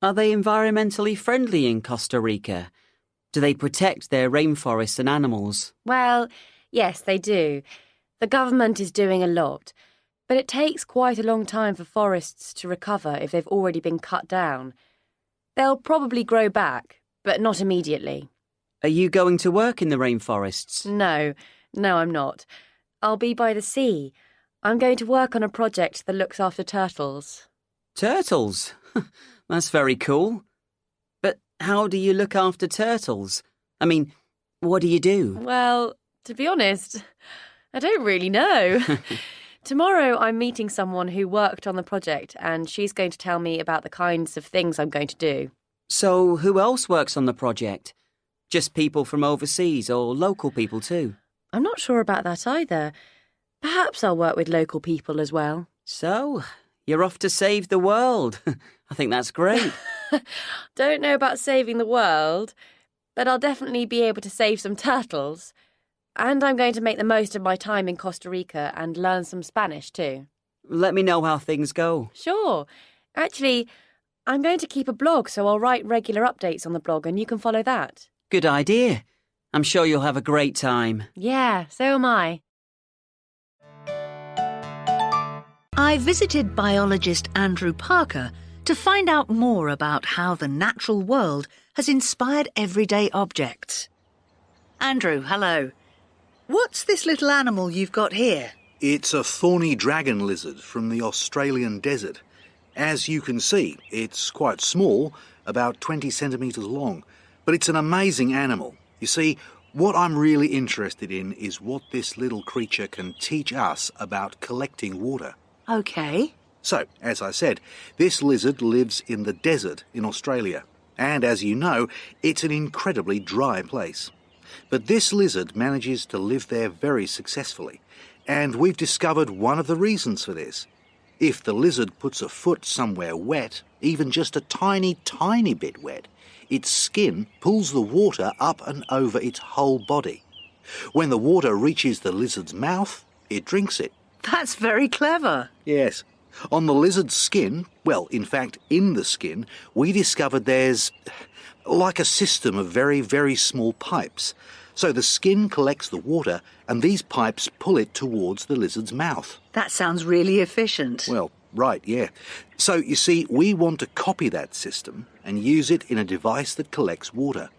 Are they environmentally friendly in Costa Rica? Do they protect their rainforests and animals? Well, yes, they do. The government is doing a lot, but it takes quite a long time for forests to recover if they've already been cut down. They'll probably grow back, but not immediately. Are you going to work in the rainforests? No, I'm not. I'll be by the sea. I'm going to work on a project that looks after turtles. Turtles? That's very cool. But how do you look after turtles? I mean, what do you do? Well, to be honest, I don't really know. Tomorrow I'm meeting someone who worked on the project and she's going to tell me about the kinds of things I'm going to do. So who else works on the project? Just people from overseas or local people too? I'm not sure about that either. Perhaps I'll work with local people as well. So, you're off to save the world. I think that's great. Don't know about saving the world, but I'll definitely be able to save some turtles. And I'm going to make the most of my time in Costa Rica and learn some Spanish too. Let me know how things go. Sure. Actually, I'm going to keep a blog, so I'll write regular updates on the blog and you can follow that. Good idea. I'm sure you'll have a great time. Yeah, so am I. I visited biologist Andrew Parker to find out more about how the natural world has inspired everyday objects. Andrew, hello. What's this little animal you've got here? It's a thorny dragon lizard from the Australian desert. As you can see, it's quite small, about 20 centimetres long, but it's an amazing animal. You see, what I'm really interested in is what this little creature can teach us about collecting water. OK. So, as I said, this lizard lives in the desert in Australia. And as you know, it's an incredibly dry place. But this lizard manages to live there very successfully. And we've discovered one of the reasons for this. If the lizard puts a foot somewhere wet, even just a tiny, tiny bit wet, its skin pulls the water up and over its whole body. When the water reaches the lizard's mouth, it drinks it. That's very clever. Yes. On the lizard's skin, well, in fact, in the skin, we discovered there's like a system of very, very small pipes. So the skin collects the water and these pipes pull it towards the lizard's mouth. That sounds really efficient. Well, right, yeah. So, you see, we want to copy that system and use it in a device that collects water.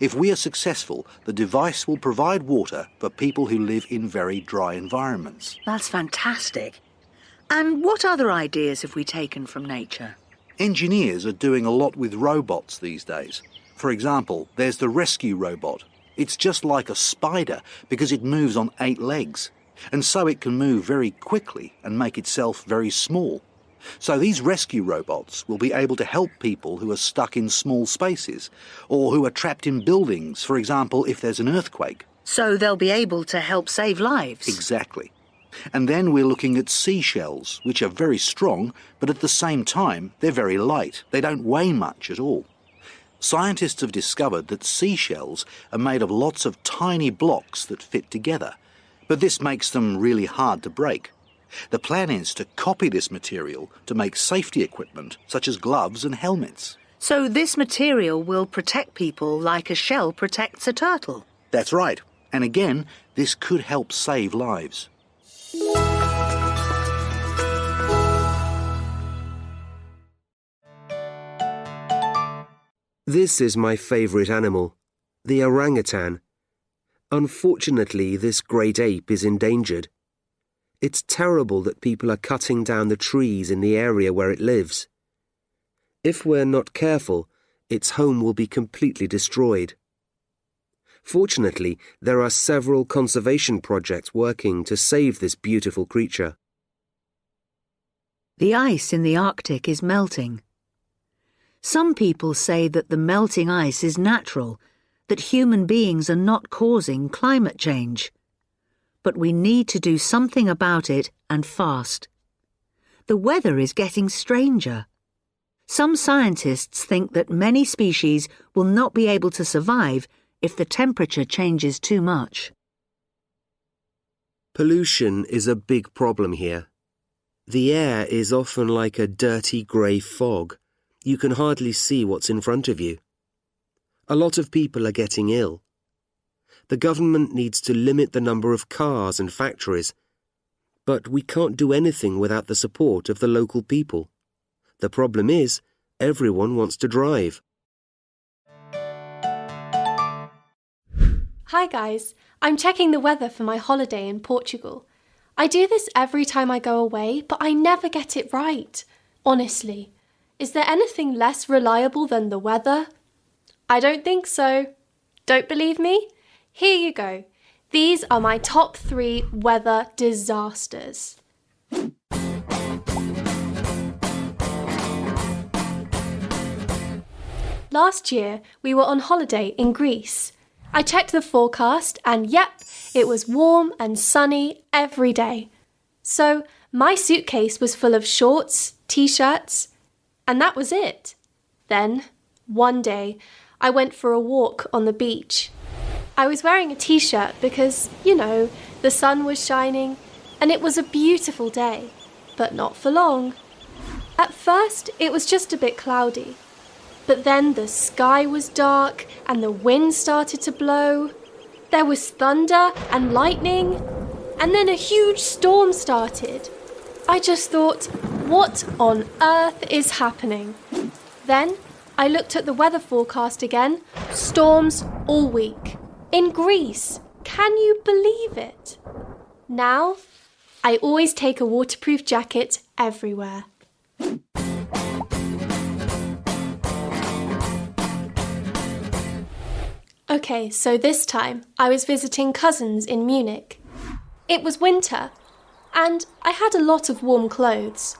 If we are successful, the device will provide water for people who live in very dry environments. That's fantastic. And what other ideas have we taken from nature? Engineers are doing a lot with robots these days. For example, there's the rescue robot. It's just like a spider because it moves on 8 legs. And so it can move very quickly and make itself very small. So these rescue robots will be able to help people who are stuck in small spaces or who are trapped in buildings, for example, if there's an earthquake. So they'll be able to help save lives? Exactly. And then we're looking at seashells, which are very strong, but at the same time, they're very light. They don't weigh much at all. Scientists have discovered that seashells are made of lots of tiny blocks that fit together, but this makes them really hard to break. The plan is to copy this material to make safety equipment, such as gloves and helmets. So this material will protect people like a shell protects a turtle? That's right. And again, this could help save lives. This is my favourite animal, the orangutan. Unfortunately, this great ape is endangered. It's terrible that people are cutting down the trees in the area where it lives. If we're not careful, its home will be completely destroyed. Fortunately, there are several conservation projects working to save this beautiful creature. The ice in the Arctic is melting. Some people say that the melting ice is natural, that human beings are not causing climate change. But we need to do something about it, and fast. The weather is getting stranger. Some scientists think that many species will not be able to survive if the temperature changes too much. Pollution is a big problem here. The air is often like a dirty grey fog, You can hardly see what's in front of you. A lot of people are getting ill. The government needs to limit the number of cars and factories, but we can't do anything without the support of the local people. The problem is, everyone wants to drive. Hi guys, I'm checking the weather for my holiday in Portugal. I do this every time I go away, but I never get it right. Honestly, is there anything less reliable than the weather? I don't think so. Don't believe me? Here you go. These are my top 3 weather disasters. Last year, we were on holiday in Greece. I checked the forecast and yep, it was warm and sunny every day. So my suitcase was full of shorts, t-shirts, and that was it. Then, one day, I went for a walk on the beach. I was wearing a t-shirt because, the sun was shining and it was a beautiful day, but not for long. At first, it was just a bit cloudy. But then the sky was dark and the wind started to blow. There was thunder and lightning, and then a huge storm started. I just thought, what on earth is happening? Then I looked at the weather forecast again. Storms all week. In Greece. Can you believe it? Now, I always take a waterproof jacket everywhere. Okay, so this time I was visiting cousins in Munich. It was winter, and I had a lot of warm clothes,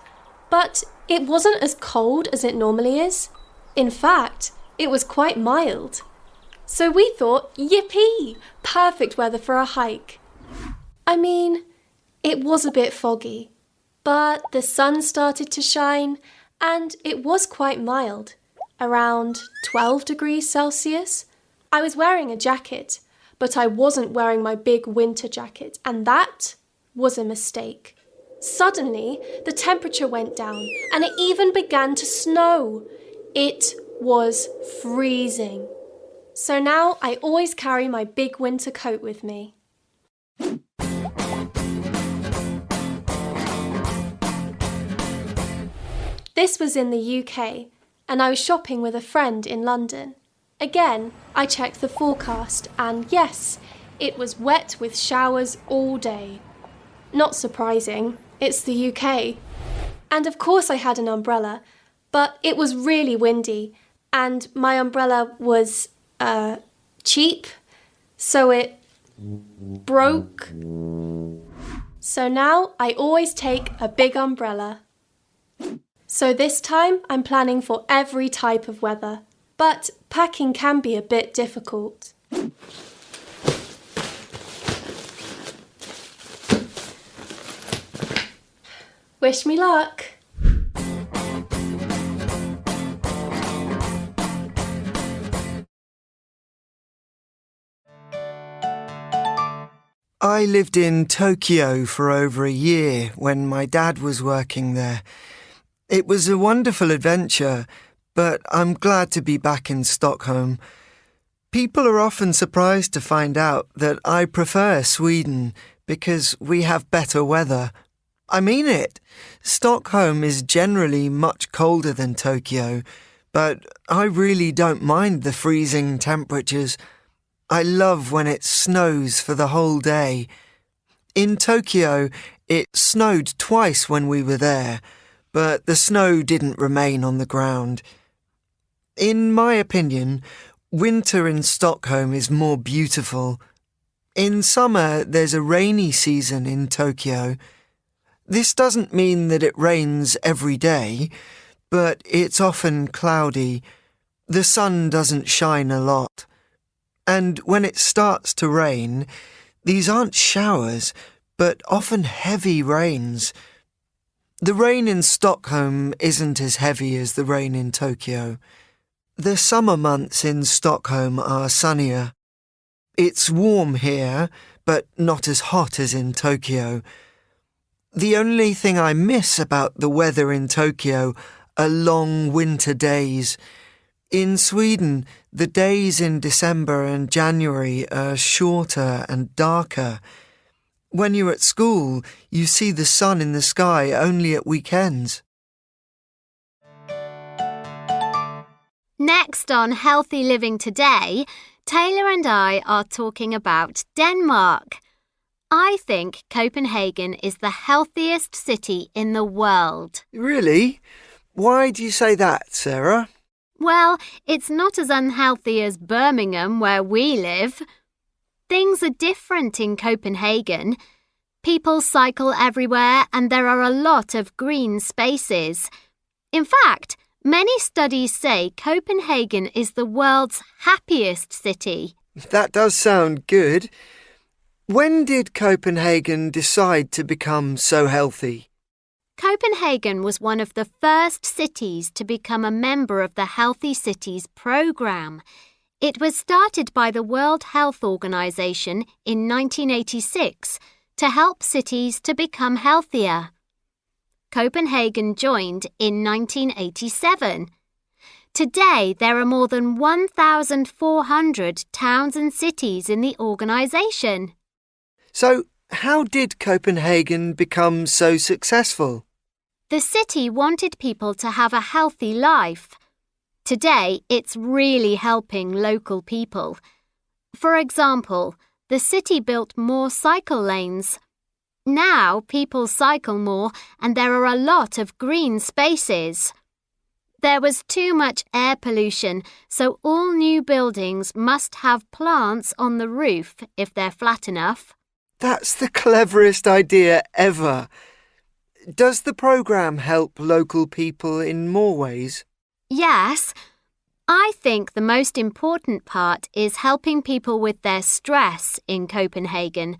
but it wasn't as cold as it normally is. In fact, it was quite mild. So we thought, yippee, perfect weather for a hike. I mean, it was a bit foggy, but the sun started to shine, and it was quite mild, around 12 degrees Celsius. I was wearing a jacket, but I wasn't wearing my big winter jacket, and that was a mistake. Suddenly, the temperature went down, and it even began to snow. It was freezing. So now I always carry my big winter coat with me. This was in the UK, and I was shopping with a friend in London. Again, I checked the forecast and yes, it was wet with showers all day. Not surprising, it's the UK. And of course I had an umbrella, but it was really windy and my umbrella was, cheap, so it broke. So now I always take a big umbrella. So this time I'm planning for every type of weather. But packing can be a bit difficult. Wish me luck. I lived in Tokyo for over a year when my dad was working there. It was a wonderful adventure, but I'm glad to be back in Stockholm. People are often surprised to find out that I prefer Sweden because we have better weather. I mean it. Stockholm is generally much colder than Tokyo, but I really don't mind the freezing temperatures. I love when it snows for the whole day. In Tokyo, it snowed twice when we were there, but the snow didn't remain on the ground. In my opinion, winter in Stockholm is more beautiful. In summer, there's a rainy season in Tokyo. This doesn't mean that it rains every day, but it's often cloudy. The sun doesn't shine a lot. And when it starts to rain, these aren't showers, but often heavy rains. The rain in Stockholm isn't as heavy as the rain in Tokyo. The summer months in Stockholm are sunnier. It's warm here, but not as hot as in Tokyo. The only thing I miss about the weather in Tokyo are long winter days. In Sweden, the days in December and January are shorter and darker. When you're at school, you see the sun in the sky only at weekends. Next on Healthy Living Today, Taylor and I are talking about Denmark. I think Copenhagen is the healthiest city in the world. Really? Why do you say that, Sarah? Well, it's not as unhealthy as Birmingham, where we live. Things are different in Copenhagen. People cycle everywhere and there are a lot of green spaces. In fact, many studies say Copenhagen is the world's happiest city. That does sound good. When did Copenhagen decide to become so healthy? Copenhagen was one of the first cities to become a member of the Healthy Cities programme. It was started by the World Health Organization in 1986 to help cities to become healthier. Copenhagen joined in 1987. Today, there are more than 1,400 towns and cities in the organisation. So, how did Copenhagen become so successful? The city wanted people to have a healthy life. Today, it's really helping local people. For example, the city built more cycle lanes. Now, people cycle more and there are a lot of green spaces. There was too much air pollution, so all new buildings must have plants on the roof if they're flat enough. That's the cleverest idea ever. Does the programme help local people in more ways? Yes. I think the most important part is helping people with their stress in Copenhagen.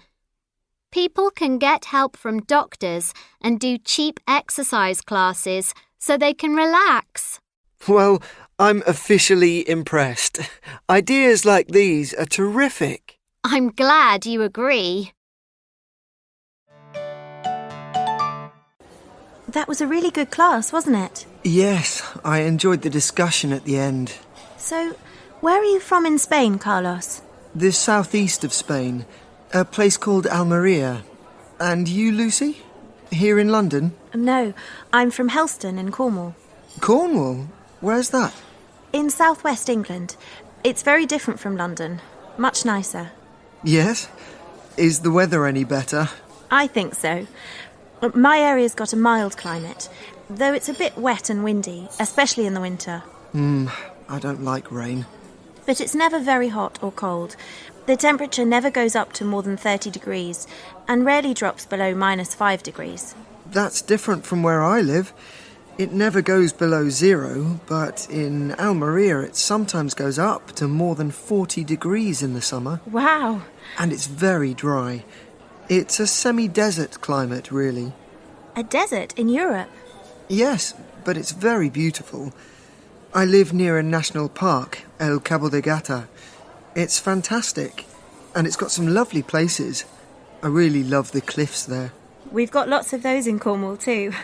People can get help from doctors and do cheap exercise classes so they can relax. Well, I'm officially impressed. Ideas like these are terrific. I'm glad you agree. That was a really good class, wasn't it? Yes, I enjoyed the discussion at the end. So, where are you from in Spain, Carlos? The southeast of Spain, a place called Almeria. And you, Lucy? Here in London? No, I'm from Helston in Cornwall. Cornwall? Where's that? In southwest England. It's very different from London. Much nicer. Yes? Is the weather any better? I think so. My area's got a mild climate, though it's a bit wet and windy, especially in the winter. I don't like rain. But it's never very hot or cold. The temperature never goes up to more than 30 degrees and rarely drops below -5 degrees. That's different from where I live. It never goes below 0, but in Almeria it sometimes goes up to more than 40 degrees in the summer. Wow! And it's very dry. It's a semi-desert climate, really. A desert in Europe? Yes, but it's very beautiful. I live near a national park, El Cabo de Gata. It's fantastic, and it's got some lovely places. I really love the cliffs there. We've got lots of those in Cornwall too.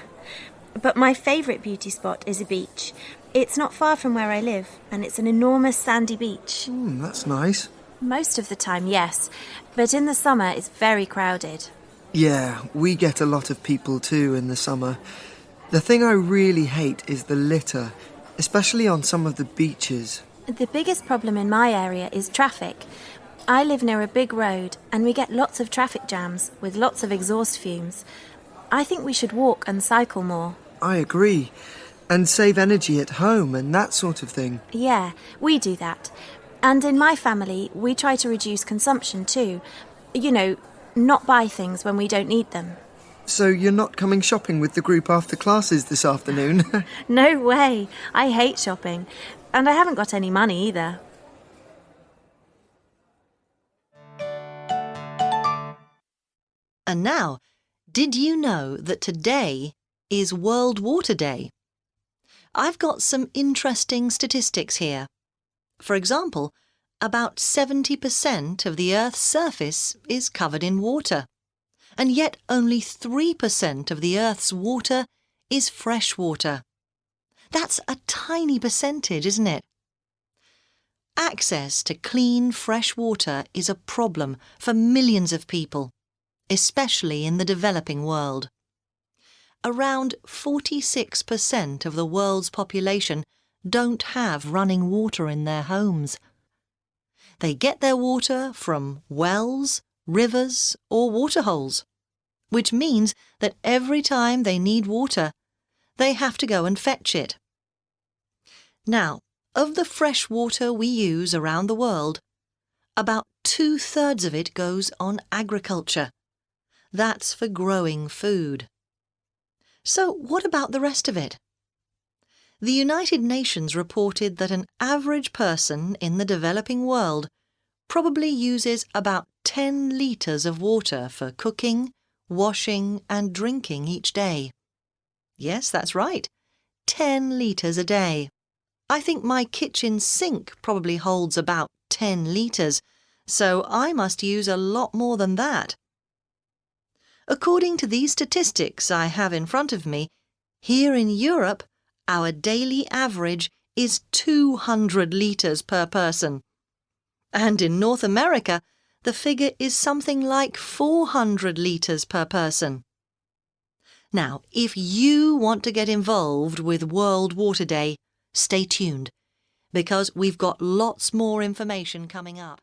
But my favourite beauty spot is a beach. It's not far from where I live, and it's an enormous sandy beach. That's nice. Most of the time, yes. But in the summer, it's very crowded. Yeah, we get a lot of people too in the summer. The thing I really hate is the litter, especially on some of the beaches. The biggest problem in my area is traffic. I live near a big road, and we get lots of traffic jams with lots of exhaust fumes. I think we should walk and cycle more. I agree. And save energy at home and that sort of thing. Yeah, we do that. And in my family, we try to reduce consumption too. You know, not buy things when we don't need them. So you're not coming shopping with the group after classes this afternoon? No way. I hate shopping. And I haven't got any money either. And now, did you know that today is World Water Day? I've got some interesting statistics here. For example, about 70% of the Earth's surface is covered in water, and yet only 3% of the Earth's water is fresh water. That's a tiny percentage, isn't it? Access to clean, fresh water is a problem for millions of people, especially in the developing world. Around 46% of the world's population don't have running water in their homes. They get their water from wells, rivers, or waterholes, which means that every time they need water, they have to go and fetch it. Now, of the fresh water we use around the world, about 2/3 of it goes on agriculture. That's for growing food. So what about the rest of it? The United Nations reported that an average person in the developing world probably uses about 10 litres of water for cooking, washing and drinking each day. Yes, that's right, 10 litres a day. I think my kitchen sink probably holds about 10 litres, so I must use a lot more than that. According to these statistics I have in front of me, here in Europe, our daily average is 200 litres per person. And in North America, the figure is something like 400 litres per person. Now, if you want to get involved with World Water Day, stay tuned, because we've got lots more information coming up.